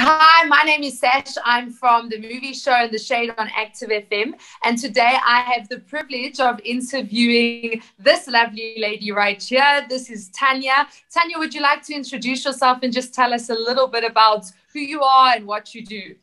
Hi, my name is Sash. I'm from the movie show In the Shade on Active FM. And today I have the privilege of interviewing this lovely lady right here. This is Tanya. Tanya, would you like to introduce yourself and just tell us a little bit about who you are and what you do?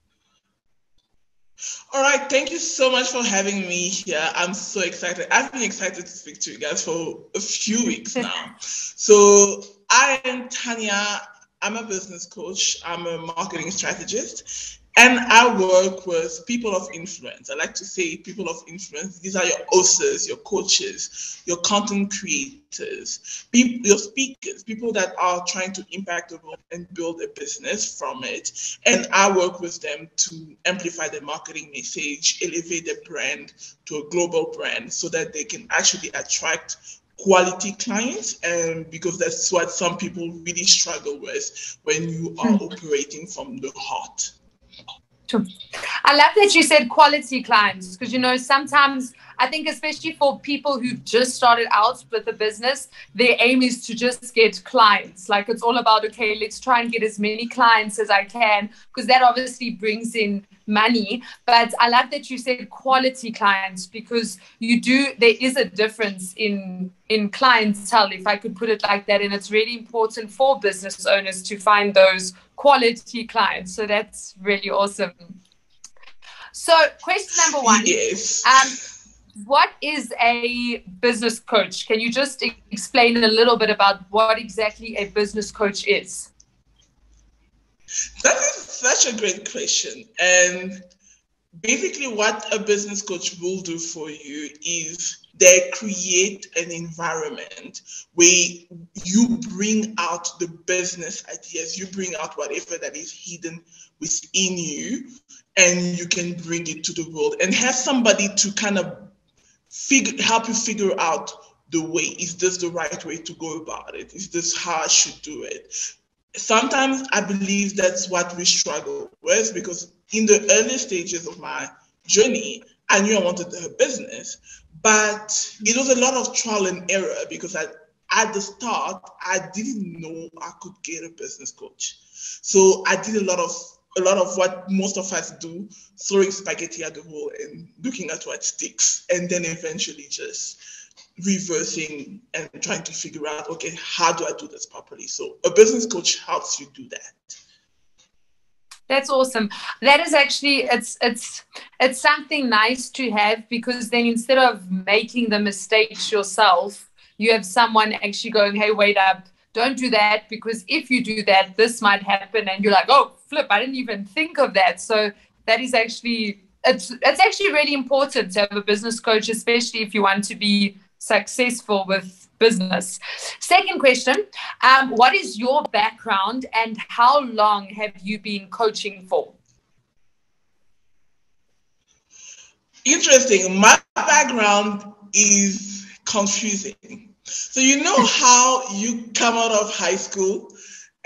All right, thank you so much for having me here. I'm so excited. I've been excited to speak to you guys for a few weeks now. So I am Tanya. I'm a business coach. I'm a marketing strategist. And I work with people of influence. I like to say people of influence. These are your authors, your coaches, your content creators, your speakers, people that are trying to impact the world and build a business from it. And I work with them to amplify their marketing message, elevate their brand to a global brand so that they can actually attract quality clients, and because that's what some people really struggle with when you are operating from the heart. I love that you said quality clients, because, you know, sometimes I think especially for people who've just started out with a business, their aim is to just get clients. Like it's all about, okay, let's try and get as many clients as I can, because that obviously brings in money. But I love that you said quality clients, because there is a difference in clientele, if I could put it like that. And it's really important for business owners to find those quality clients. So that's really awesome. So question number one, yes. What is a business coach? Can you just explain a little bit about what exactly a business coach is? That is such a great question. And basically what a business coach will do for you is they create an environment where you bring out the business ideas, you bring out whatever that is hidden within you, and you can bring it to the world and have somebody to kind of help you figure out the way. Is this the right way to go about it? Is this how I should do it? Sometimes I believe that's what we struggle with, because in the early stages of my journey, I knew I wanted a business, but it was a lot of trial and error, because at the start, I didn't know I could get a business coach. So I did a lot of what most of us do, throwing spaghetti at the wall and looking at what sticks, and then eventually just reversing and trying to figure out, okay, how do I do this properly? So a business coach helps you do that. That's awesome. That is actually, it's something nice to have, because then instead of making the mistakes yourself, you have someone actually going, hey, wait up, don't do that, because if you do that, this might happen. And you're like, oh, flip, I didn't even think of that. So that is actually, it's actually really important to have a business coach, especially if you want to be successful with business. Second question, what is your background and how long have you been coaching for? Interesting. My background is confusing. So you know how you come out of high school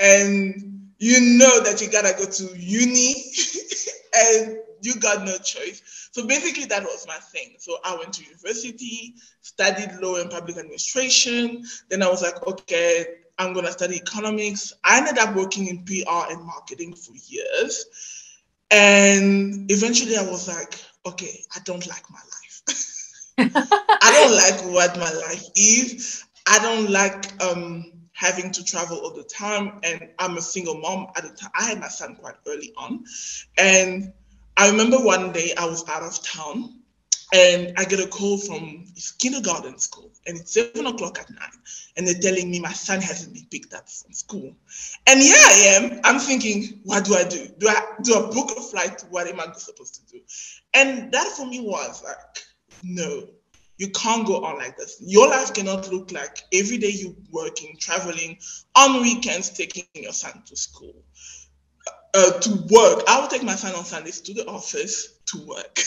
and you know that you gotta go to uni and you got no choice. So basically that was my thing. So I went to university, studied law and public administration. Then I was like, okay, I'm gonna study economics. I ended up working in PR and marketing for years. And eventually I was like, okay, I don't like my life. I don't like what my life is. I don't like having to travel all the time. And I'm a single mom at the time. I had my son quite early on. And I remember one day I was out of town and I get a call from his kindergarten school, and it's 7:00 at night. And they're telling me my son hasn't been picked up from school. And here I am, I'm thinking, what do I do? Do I book a flight? What am I supposed to do? And that for me was like, no, you can't go on like this. Your life cannot look like every day you working, traveling, on weekends, taking your son to school, to work. I would take my son on Sundays to the office to work.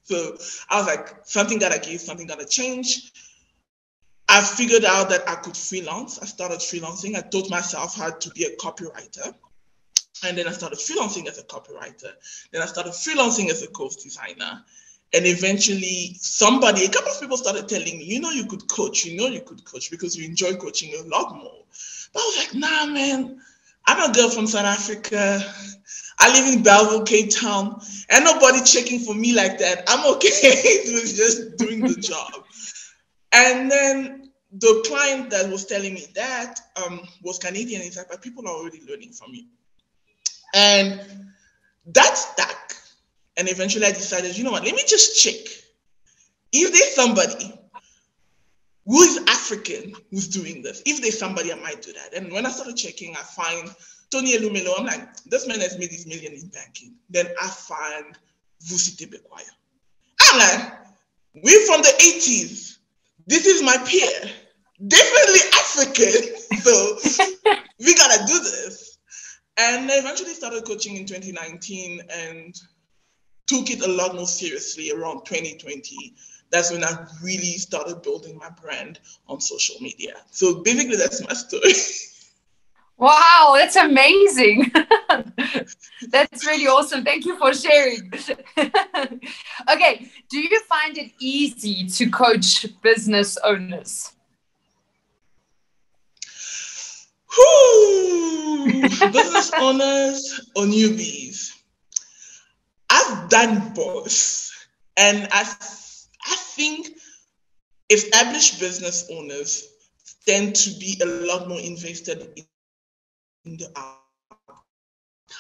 So I was like, something gotta give, something gotta change. I figured out that I could freelance. I started freelancing. I taught myself how to be a copywriter. And then I started freelancing as a copywriter. Then I started freelancing as a course designer. And eventually a couple of people started telling me, you could coach, because you enjoy coaching a lot more. But I was like, nah, man, I'm a girl from South Africa. I live in Belleville, Cape Town, and nobody checking for me like that. I'm okay with just doing the job. And then the client that was telling me that was Canadian. He's like, but people are already learning from you. And that stuck. And eventually I decided, you know what, let me just check. If there's somebody who is African who's doing this, if there's somebody, I might do that. And when I started checking, I find Tony Elumelo. I'm like, this man has made his million in banking. Then I find Vusi Tebekwaya. I'm like, we're from the 80s. This is my peer. Definitely African. So we gotta do this. And I eventually started coaching in 2019 and took it a lot more seriously around 2020. That's when I really started building my brand on social media. So basically that's my story. Wow, that's amazing. That's really awesome. Thank you for sharing. Okay, do you find it easy to coach business owners? Business owners or newbies? I've done both. And I think established business owners tend to be a lot more invested in the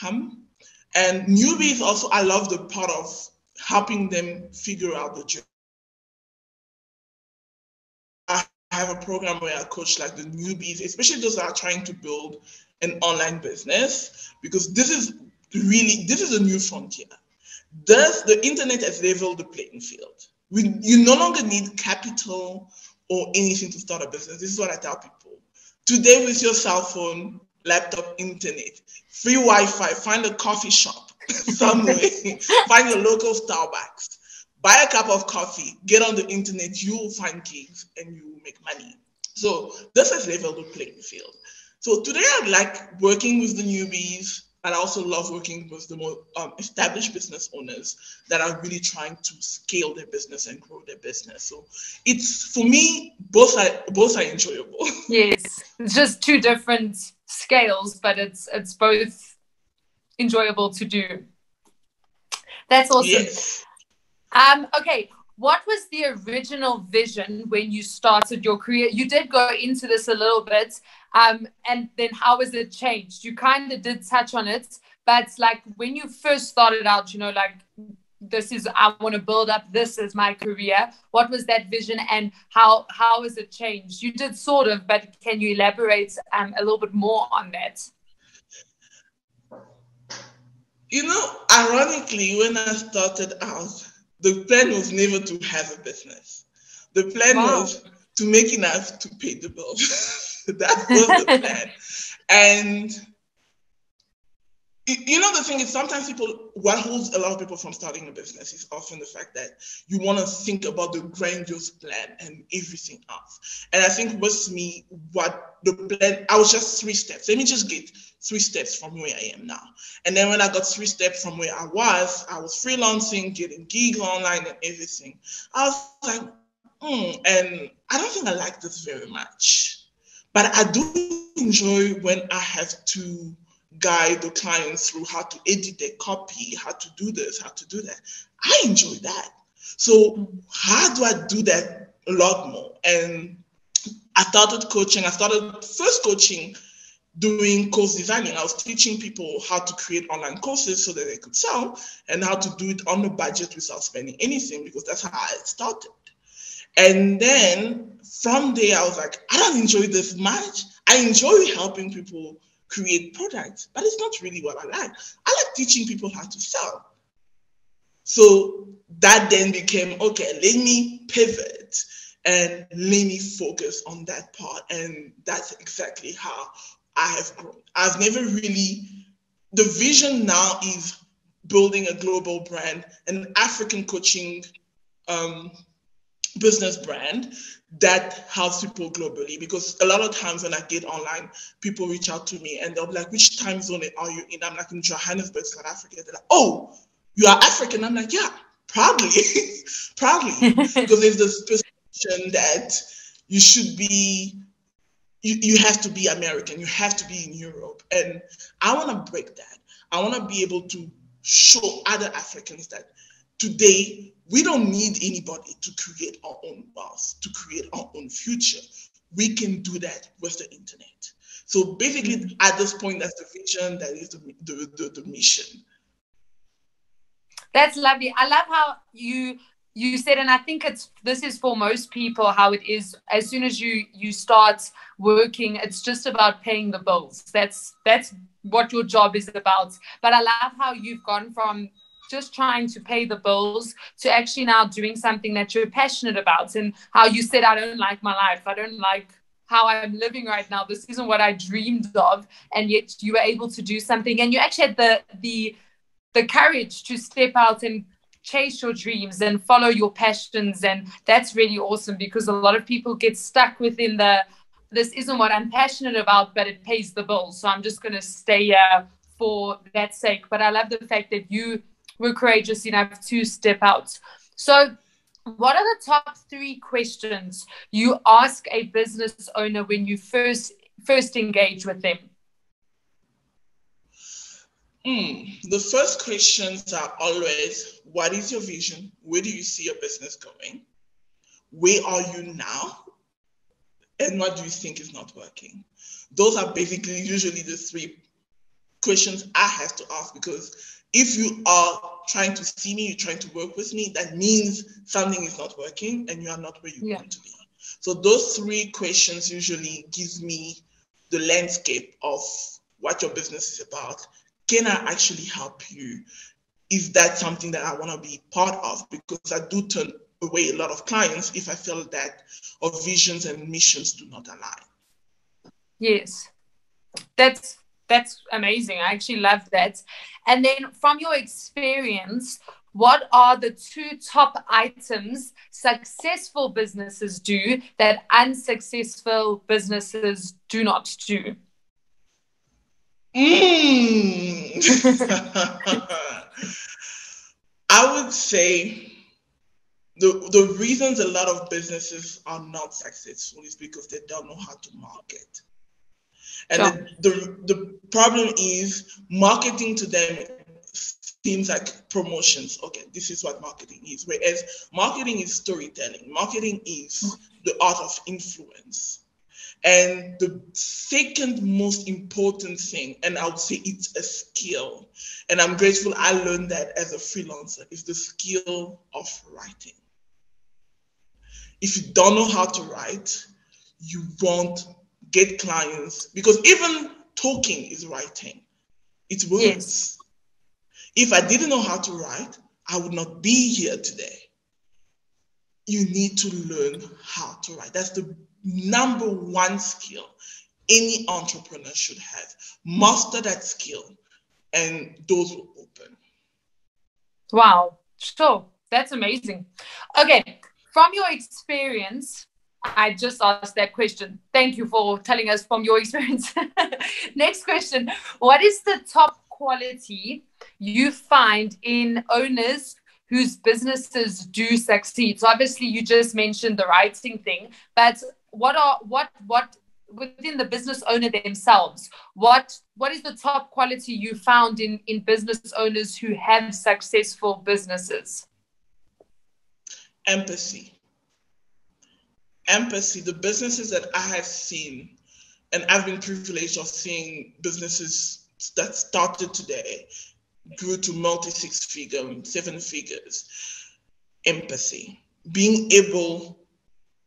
outcome. And newbies also, I love the part of helping them figure out the journey. I have a program where I coach like the newbies, especially those that are trying to build an online business, because this is a new frontier. The internet has leveled the playing field. You no longer need capital or anything to start a business. This is what I tell people. Today, with your cell phone, laptop, internet, free Wi-Fi, find a coffee shop somewhere, find your local Starbucks, buy a cup of coffee, get on the internet, you will find gigs and you will make money. So this has leveled the playing field. So today I like working with the newbies, and I also love working with the more established business owners that are really trying to scale their business and grow their business. So it's, for me, both are enjoyable. Yes, it's just two different scales, but it's both enjoyable to do. That's awesome. Yes. Okay, what was the original vision when you started your career? You did go into this a little bit, and then how has it changed? You kind of did touch on it, but like when you first started out, like I want to build up this as my career. What was that vision, and how has it changed? You did sort of, but can you elaborate a little bit more on that? Ironically, when I started out, the plan was never to have a business. The plan was to make enough to pay the bills. That was the plan. And the thing is, sometimes what holds a lot of people from starting a business is often the fact that you want to think about the grandiose plan and everything else. And I think with me, what the plan, I was just 3 steps. Let me just get 3 steps from where I am now. And then when I got 3 steps from where I was freelancing, getting gigs online and everything. I was like, and I don't think I like this very much. But I do enjoy when I have to guide the clients through how to edit their copy, how to do this, how to do that. I enjoy that. So how do I do that a lot more? And I started coaching. I started first coaching doing course designing. I was teaching people how to create online courses so that they could sell and how to do it on a budget without spending anything, because that's how I started. And then from there, I was like, I don't enjoy this much. I enjoy helping people create products, but it's not really what I like. I like teaching people how to sell. So that then became, okay, let me pivot and let me focus on that part. And that's exactly how I have grown. I've never really, the vision now is building a global brand, an African coaching business brand that helps people globally. Because a lot of times when I get online, people reach out to me and they'll be like, which time zone are you in? I'm like, in Johannesburg, South Africa. They're like, oh, you are African? I'm like, yeah, proudly. Proudly. Because there's this perception that you should be you have to be American, you have to be in Europe. And I want to break that. I want to be able to show other Africans that today we don't need anybody to create our own wealth, to create our own future. We can do that with the internet. So basically, at this point, that's the vision, that is the mission. That's lovely. I love how you said, and I think this is for most people how it is. As soon as you start working, it's just about paying the bills. That's what your job is about. But I love how you've gone from just trying to pay the bills to actually now doing something that you're passionate about. And how you said, I don't like my life. I don't like how I'm living right now. This isn't what I dreamed of. And yet you were able to do something. And you actually had the courage to step out and chase your dreams and follow your passions. And that's really awesome, because a lot of people get stuck within this isn't what I'm passionate about, but it pays the bills, so I'm just going to stay here for that sake. But I love the fact that you were courageous enough to step out. So what are the top 3 questions you ask a business owner when you first engage with them? The first questions are always, what is your vision? Where do you see your business going? Where are you now? And what do you think is not working? Those are basically usually the 3 questions I have to ask, because if you are trying to see me, you're trying to work with me, that means something is not working and you are not where you want to be. So those 3 questions usually give me the landscape of what your business is about. Can I actually help you? Is that something that I want to be part of? Because I do turn away a lot of clients if I feel that our visions and missions do not align. Yes, that's amazing. I actually love that. And then from your experience, what are the 2 top items successful businesses do that unsuccessful businesses do not do? I would say the reasons a lot of businesses are not successful is because they don't know how to market. And the problem is marketing to them seems like promotions. Okay, this is what marketing is. Whereas marketing is storytelling. Marketing is the art of influence. And the second most important thing, and I would say it's a skill, and I'm grateful I learned that as a freelancer, is the skill of writing. If you don't know how to write, you won't get clients, because even talking is writing. It's words. Yes. If I didn't know how to write, I would not be here today. You need to learn how to write. That's the number 1 skill any entrepreneur should have. Master that skill and doors will open. Wow. Sure. That's amazing. Okay. From your experience, I just asked that question. Thank you for telling us from your experience. Next question. What is the top quality you find in owners whose businesses do succeed? So obviously you just mentioned the writing thing, but what within the business owner themselves, what is the top quality you found in business owners who have successful businesses? Empathy. The businesses that I have seen, and I've been privileged of seeing businesses that started today, grew to multi-6 figure, 7 figures. Empathy. Being able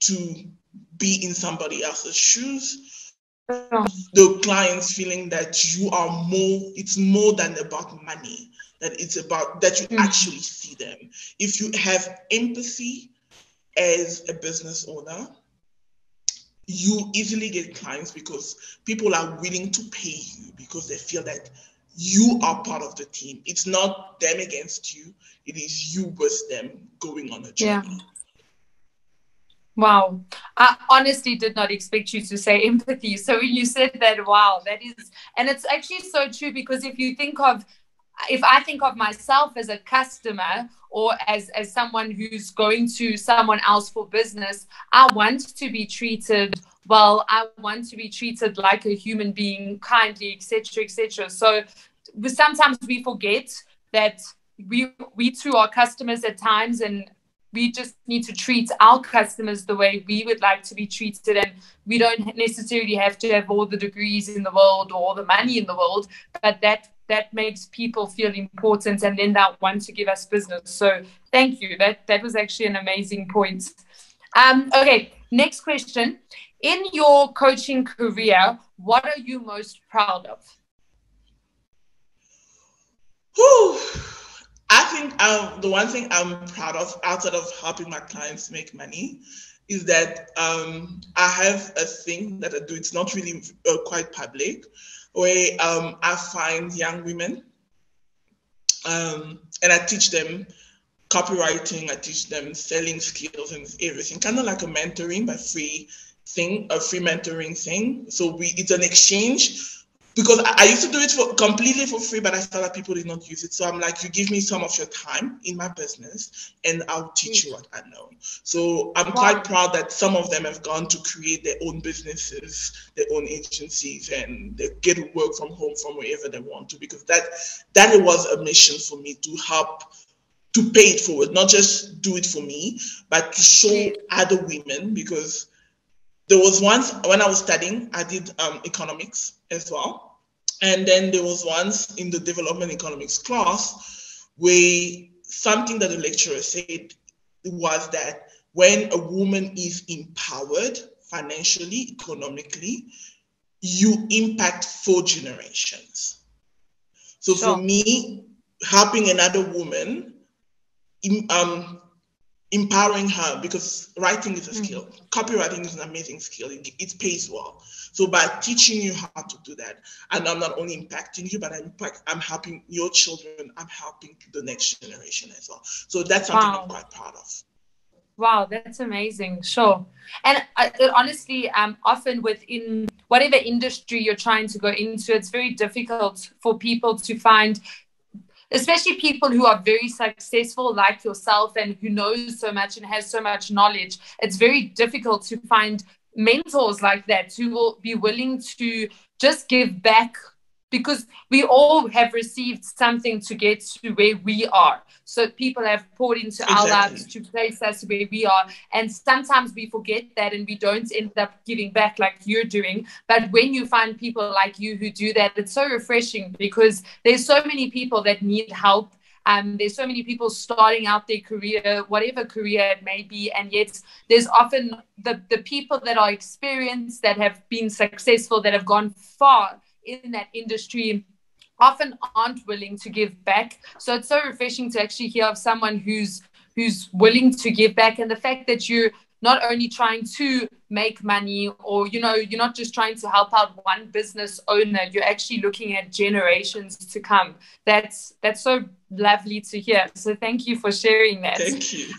to be in somebody else's shoes. The clients feeling that you are more, it's more than about money, that it's about that you actually see them. If you have empathy as a business owner, you easily get clients because people are willing to pay you because they feel that you are part of the team. It's not them against you. It is you with them going on a journey. Yeah. Wow. I honestly did not expect you to say empathy. So when you said that, wow, that is, and it's actually so true, because if you think of if I think of myself as a customer or as someone who's going to someone else for business, I want to be treated well. I want to be treated like a human being, kindly, etc., etc. So sometimes we forget that we too are customers at times, and we just need to treat our customers the way we would like to be treated. And we don't necessarily have to have all the degrees in the world or all the money in the world, but that makes people feel important, and then they'll want to give us business. So thank you. That was actually an amazing point. Okay, next question. In your coaching career, what are you most proud of? I think the one thing I'm proud of outside of helping my clients make money is that I have a thing that I do. It's not really quite public, where I find young women and I teach them copywriting. I teach them selling skills and everything, kind of like a mentoring, but free thing, a free mentoring thing. So it's an exchange. Because I used to do it completely for free, but I felt like people did not use it. So I'm like, you give me some of your time in my business and I'll teach you what I know. So I'm quite proud that some of them have gone to create their own businesses, their own agencies, and they get to work from home from wherever they want to, because that was a mission for me, to help to pay it forward, not just do it for me, but to show other women. Because there was once when I was studying, I did economics as well. And then there was once in the development economics class where something that the lecturer said was that when a woman is empowered financially, economically, you impact 4 generations. So for me, helping another woman, empowering her, because writing is a skill. Copywriting is an amazing skill. It pays well. So by teaching you how to do that, and I'm not only impacting you, but I'm helping your children, I'm helping the next generation as well. So that's something I'm quite proud of. Wow, that's amazing. Sure. And honestly, often within whatever industry you're trying to go into, it's very difficult for people to find, especially people who are very successful like yourself and who knows so much and has so much knowledge. It's very difficult to find mentors like that who will be willing to just give back, because we all have received something to get to where we are. So people have poured into our lives to place us where we are. And sometimes we forget that and we don't end up giving back like you're doing. But when you find people like you who do that, it's so refreshing, because there's so many people that need help. There's so many people starting out their career, whatever career it may be, and yet there's often the people that are experienced, that have been successful, that have gone far in that industry, often aren't willing to give back. So it's so refreshing to actually hear of someone who's willing to give back. And the fact that you're not only trying to make money, or you're not just trying to help out one business owner, you're actually looking at generations to come. That's so lovely to hear. So thank you for sharing that. Thank you.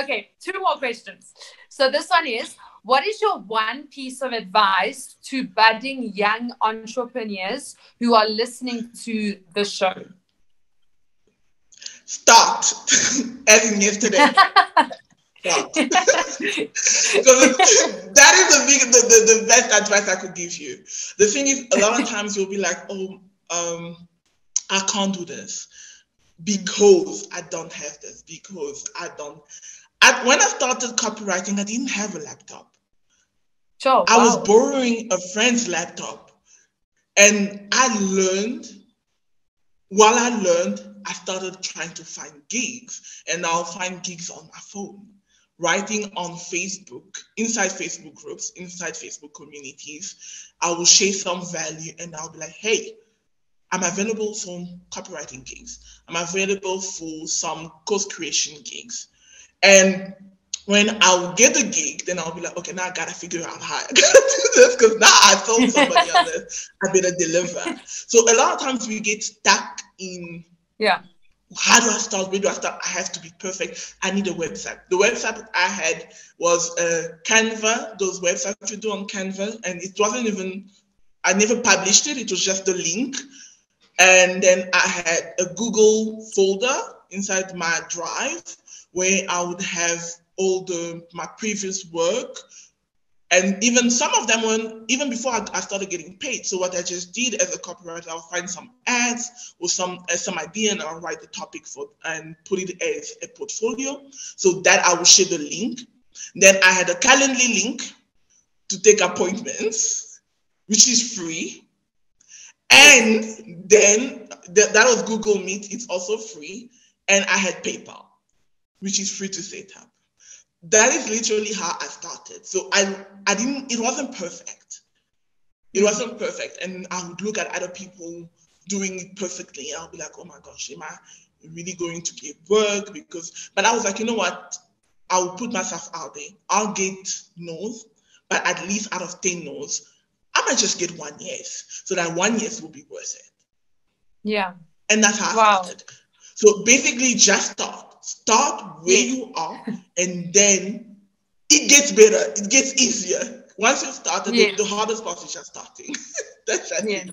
Okay, 2 more questions. So this one is, what is your one piece of advice to budding young entrepreneurs who are listening to the show? Start, as in yesterday. Start. Because that is the best advice I could give you. The thing is, a lot of times you'll be like, I can't do this because I don't have this, because I don't. When I started copywriting, I didn't have a laptop. Sure, I was borrowing a friend's laptop, and while I learned, I started trying to find gigs, and I'll find gigs on my phone, writing on Facebook, inside Facebook groups, inside Facebook communities. I will share some value, and I'll be like, hey, I'm available for copywriting gigs. I'm available for some course creation gigs. And when I'll get the gig, then I'll be like, okay, now I gotta figure out how I gotta do this, because now I told somebody on this, I better deliver. So a lot of times we get stuck in, how do I start? Where do I start? I have to be perfect. I need a website. The website I had was Canva, those websites you do on Canva, and it wasn't even, I never published it. It was just the link. And then I had a Google folder inside my drive where I would have all my previous work. And even some of them were even before I started getting paid. So what I just did as a copywriter, I'll find some ads or some idea, and I'll write the topic for and put it as a portfolio. So that I will share the link. Then I had a Calendly link to take appointments, which is free. And then that was Google Meet. It's also free. And I had PayPal, which is free to set up. That is literally how I started. So it wasn't perfect. It wasn't perfect. And I would look at other people doing it perfectly. And I'll be like, oh my gosh, am I really going to get work? But I was like, you know what? I'll put myself out there. I'll get no's, but at least out of 10 no's, I might just get one yes. So that one yes will be worth it. Yeah. And that's how I started. So basically just start where you are, and then it gets better. It gets easier. Once you've started, the hardest part is just starting. That's it. Yes.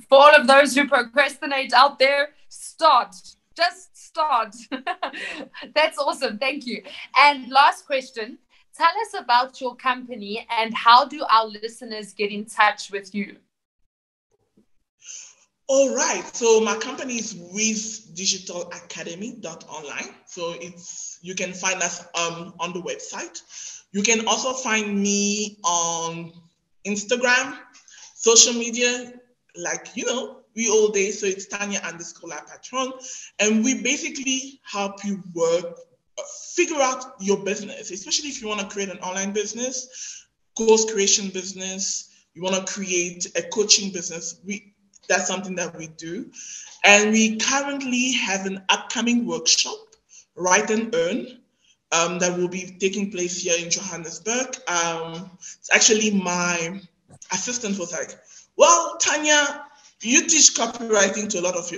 For all of those who procrastinate out there, start. Just start. That's awesome. Thank you. And last question. Tell us about your company and how do our listeners get in touch with you? All right. So my company is wizdigitalacademy.online. So you can find us on the website. You can also find me on Instagram, social media, we all day. So it's Tanya_patron. And we basically help you figure out your business, especially if you want to create an online business, course creation business, you want to create a coaching business. That's something that we do. And we currently have an upcoming workshop, Write and Earn, that will be taking place here in Johannesburg. It's actually my assistant was like, well, Tanya, you teach copywriting to a lot of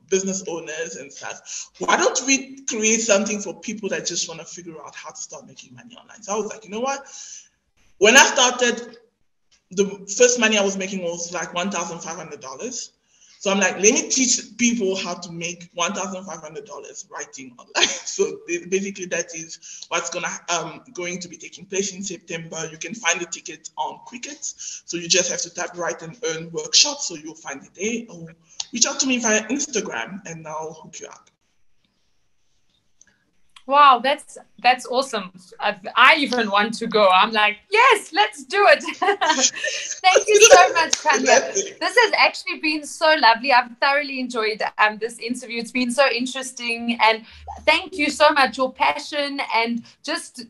business owners and stuff. Why don't we create something for people that just want to figure out how to start making money online? So I was like, you know what? When I started, the first money I was making was like $1,500. So I'm like, let me teach people how to make $1,500 writing online. So basically that is what's going to be taking place in September. You can find the ticket on Quicket. So you just have to type Write and Earn workshop. So you'll find it there, or reach out to me via Instagram and I'll hook you up. Wow, that's awesome. I even want to go. I'm like, yes, let's do it. Thank you so much, Tanya. This has actually been so lovely. I've thoroughly enjoyed this interview. It's been so interesting. And thank you so much. Your passion and just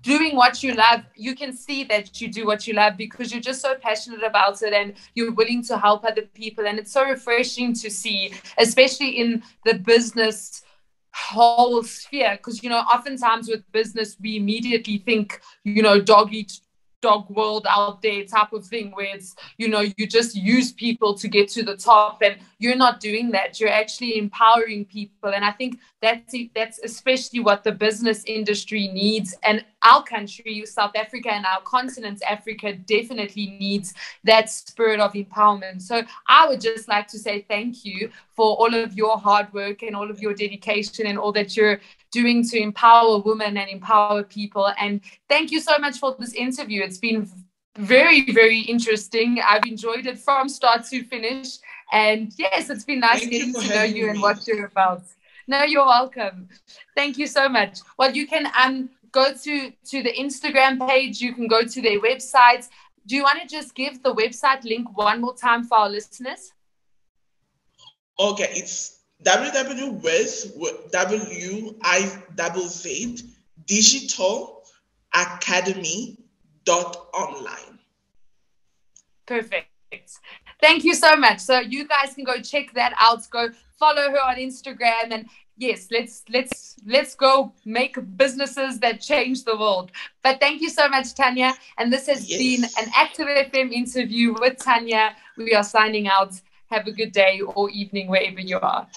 doing what you love. You can see that you do what you love because you're just so passionate about it and you're willing to help other people. And it's so refreshing to see, especially in the business whole sphere, because oftentimes with business we immediately think dog eat dog world out there type of thing, where it's you just use people to get to the top, and you're not doing that. You're actually empowering people, and I think that's especially what the business industry needs, and our country, South Africa, and our continent, Africa, definitely needs that spirit of empowerment. So I would just like to say thank you for all of your hard work and all of your dedication and all that you're doing to empower women and empower people. And thank you so much for this interview. It's been very, very interesting. I've enjoyed it from start to finish. And yes, it's been nice getting to know you and what you're about. No, you're welcome. Thank you so much. Well, you can go to the Instagram page. You can go to their websites. Do you want to just give the website link one more time for our listeners? Okay, it's www.wizdigitalacademy.online. Perfect. Thank you so much. So you guys can go check that out. Go follow her on Instagram, and yes, let's go make businesses that change the world. But thank you so much, Tanya. And this has been an Active FM interview with Tanya. We are signing out. Have a good day or evening wherever you are.